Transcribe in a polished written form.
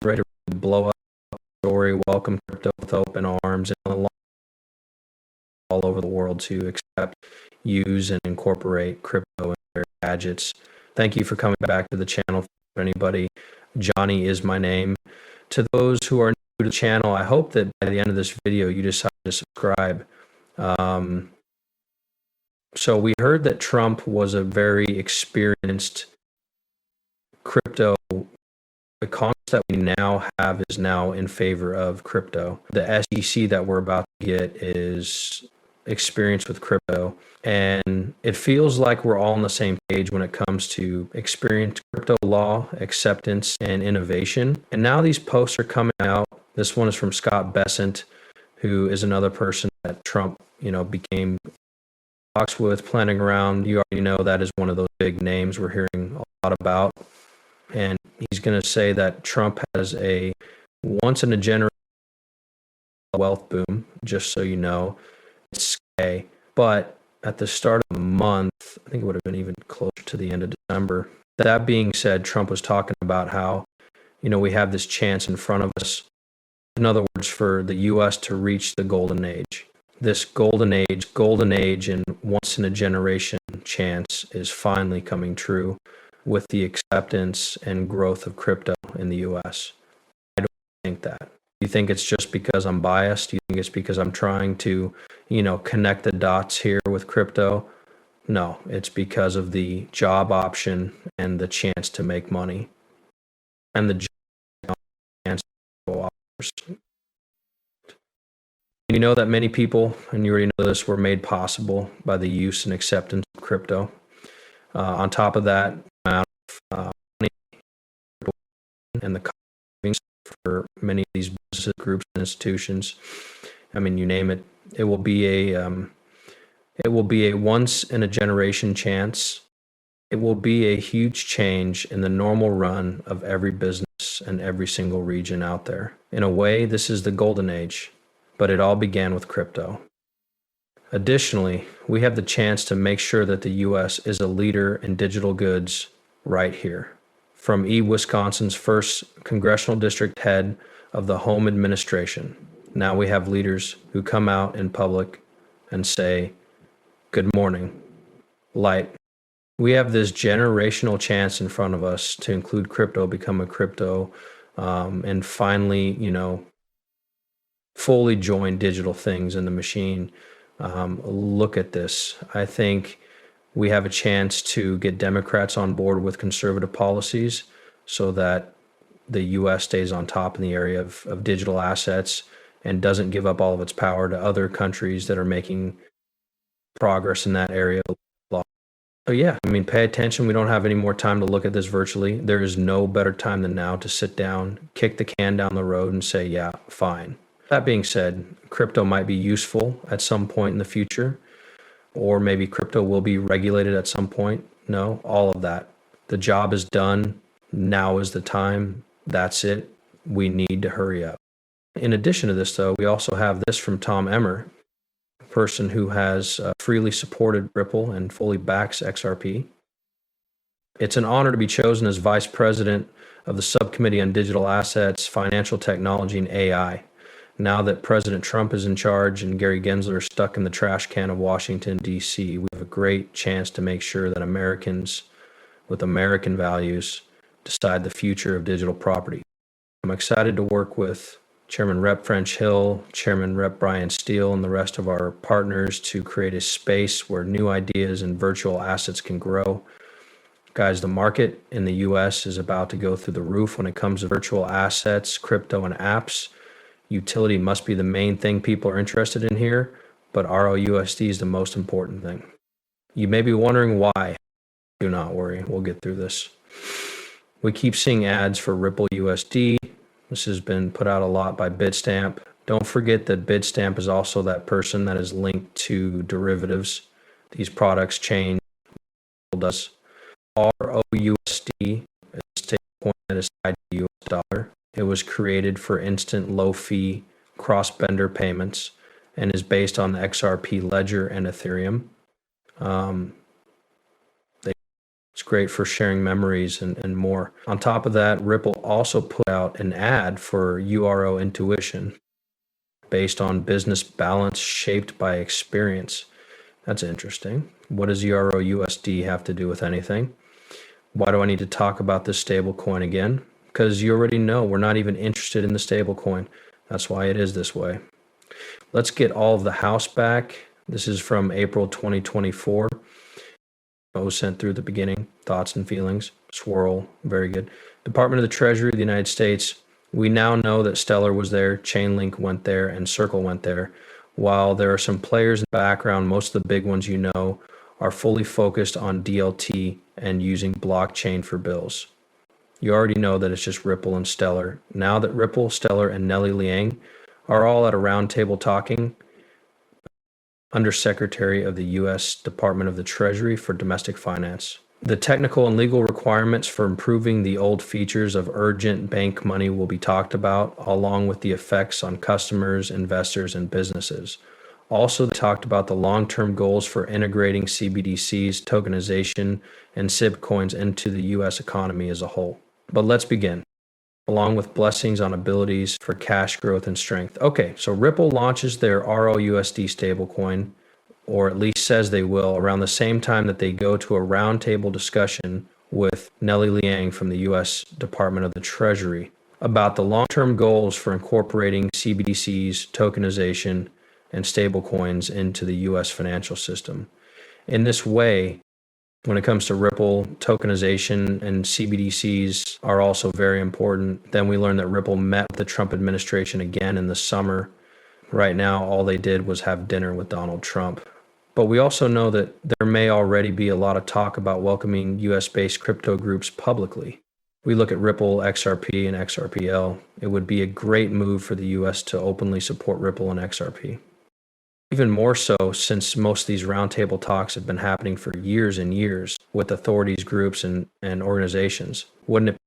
ready to blow up the story, welcome crypto with open arms, and all over the world to accept, use, and incorporate crypto in their gadgets. Thank you for coming back to the channel. For anybody, Johnny is my name. To those who are new to the channel, I hope that by the end of this video you decide to subscribe. So we heard that Trump was a very experienced crypto economist that we now have is now in favor of crypto. The SEC that we're about to get is experienced with crypto, and it feels like we're all on the same page when it comes to experienced crypto law, acceptance, and innovation. And now these posts are coming out. This one is from Scott Bessent, who is another person that Trump, became talks with, planning around. You already know that is one of those big names we're hearing a lot about. And he's going to say that Trump has a once-in-a-generation wealth boom, just so you know. It's scary. But at the start of the month, I think it would have been even closer to the end of December. That being said, Trump was talking about how, we have this chance in front of us. In other words, for the U.S. to reach the golden age. This golden age and once-in-a-generation chance is finally coming true with the acceptance and growth of crypto in the U.S. I don't think that. You think it's just because I'm biased? You think it's because I'm trying to, connect the dots here with crypto? No, it's because of the job option and the chance to make money and the chance to offers. You know that many people, and you already know this, were made possible by the use and acceptance of crypto. On top of that, money and the savings for many of these business groups and institutions. I mean, you name it. It will be a once in a generation chance. It will be a huge change in the normal run of every business and every single region out there. In a way, this is the golden age, but it all began with crypto. Additionally, we have the chance to make sure that the U.S. is a leader in digital goods right here. From Wisconsin's first congressional district head of the home administration, now we have leaders who come out in public and say, "Good morning, light." We have this generational chance in front of us to include crypto, become a crypto, and finally, fully join digital things in the machine. Look at this. I think we have a chance to get Democrats on board with conservative policies so that the U.S. stays on top in the area of digital assets and doesn't give up all of its power to other countries that are making progress in that area. So yeah, pay attention. We don't have any more time to look at this virtually. There is no better time than now to sit down, kick the can down the road and say, yeah, fine. That being said, crypto might be useful at some point in the future, or maybe crypto will be regulated at some point. No, all of that. The job is done. Now is the time. That's it. We need to hurry up. In addition to this, though, we also have this from Tom Emmer, a person who has freely supported Ripple and fully backs XRP. It's an honor to be chosen as Vice President of the Subcommittee on Digital Assets, Financial Technology, and AI. Now that President Trump is in charge and Gary Gensler is stuck in the trash can of Washington, D.C., we have a great chance to make sure that Americans with American values decide the future of digital property. I'm excited to work with Chairman Rep. French Hill, Chairman Rep. Brian Steele, and the rest of our partners to create a space where new ideas and virtual assets can grow. Guys, the market in the U.S. is about to go through the roof when it comes to virtual assets, crypto, and apps. Utility must be the main thing people are interested in here, but ROUSD is the most important thing. You may be wondering why. Do not worry, we'll get through this. We keep seeing ads for Ripple USD. This has been put out a lot by Bitstamp. Don't forget that Bitstamp is also that person that is linked to derivatives. These products change. Does ROUSD is a stablecoin that is tied to the US dollar. It was created for instant low-fee cross-vendor payments and is based on the XRP ledger and Ethereum. It's great for sharing memories and more. On top of that, Ripple also put out an ad for URO Intuition based on business balance shaped by experience. That's interesting. What does URO USD have to do with anything? Why do I need to talk about this stable coin again? Because you already know we're not even interested in the stable coin. That's why it is this way. Let's get all of the house back. This is from April 2024. What was sent through the beginning, thoughts and feelings, swirl, very good. Department of the Treasury of the United States. We now know that Stellar was there, Chainlink went there, and Circle went there. While there are some players in the background, most of the big ones you know are fully focused on DLT and using blockchain for bills. You already know that it's just Ripple and Stellar. Now that Ripple, Stellar, and Nellie Liang are all at a round table talking, Undersecretary of the U.S. Department of the Treasury for Domestic Finance. The technical and legal requirements for improving the old features of urgent bank money will be talked about, along with the effects on customers, investors, and businesses. Also, they talked about the long-term goals for integrating CBDCs, tokenization, and SIB coins into the U.S. economy as a whole. But let's begin. Along with blessings on abilities for cash growth and strength. Okay, so Ripple launches their ROUSD stablecoin, or at least says they will, around the same time that they go to a roundtable discussion with Nellie Liang from the U.S. Department of the Treasury about the long-term goals for incorporating CBDCs, tokenization, and stablecoins into the U.S. financial system. In this way, when it comes to Ripple, tokenization and CBDCs are also very important. Then we learned that Ripple met with the Trump administration again in the summer. Right now, all they did was have dinner with Donald Trump. But we also know that there may already be a lot of talk about welcoming US-based crypto groups publicly. We look at Ripple, XRP, and XRPL. It would be a great move for the US to openly support Ripple and XRP. Even more so since most of these roundtable talks have been happening for years and years with authorities, groups, and organizations. Wouldn't it